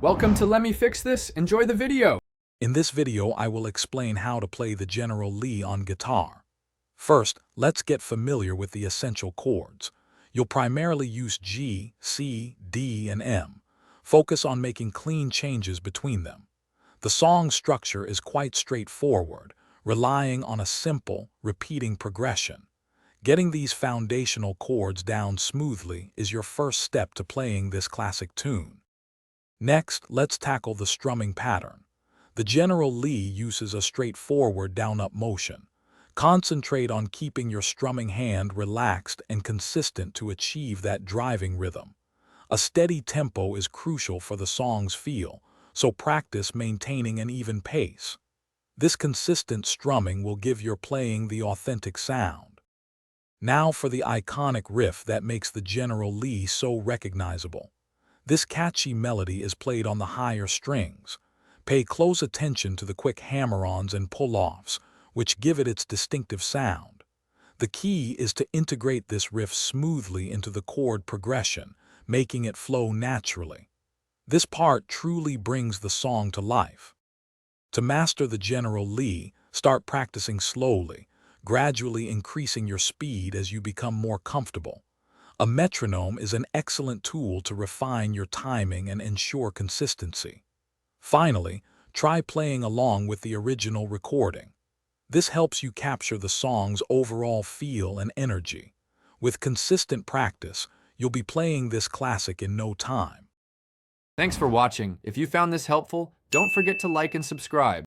Welcome to Let Me Fix This. Enjoy the video. In this video, I will explain how to play the general Lee on guitar. First, let's get familiar with the essential chords. You'll primarily use G, C, D, and M. Focus on making clean changes between them. The song structure is quite straightforward, relying on a simple, repeating progression. Getting these foundational chords down smoothly is your first step to playing this classic tune. Next, let's tackle the strumming pattern. The general Lee uses a straightforward down-up motion. Concentrate on keeping your strumming hand relaxed and consistent to achieve that driving rhythm. A steady tempo is crucial for the song's feel, so practice maintaining an even pace. This consistent strumming will give your playing the authentic sound. Now for the iconic riff that makes the general Lee so recognizable. This catchy melody is played on the higher strings. Pay close attention to the quick hammer-ons and pull-offs, which give it its distinctive sound. The key is to integrate this riff smoothly into the chord progression, making it flow naturally. This part truly brings the song to life. To master the general Lee, start practicing slowly, gradually increasing your speed as you become more comfortable. A metronome is an excellent tool to refine your timing and ensure consistency. Finally, try playing along with the original recording. This helps you capture the song's overall feel and energy. With consistent practice, you'll be playing this classic in no time. Thanks for watching. If you found this helpful, don't forget to like and subscribe.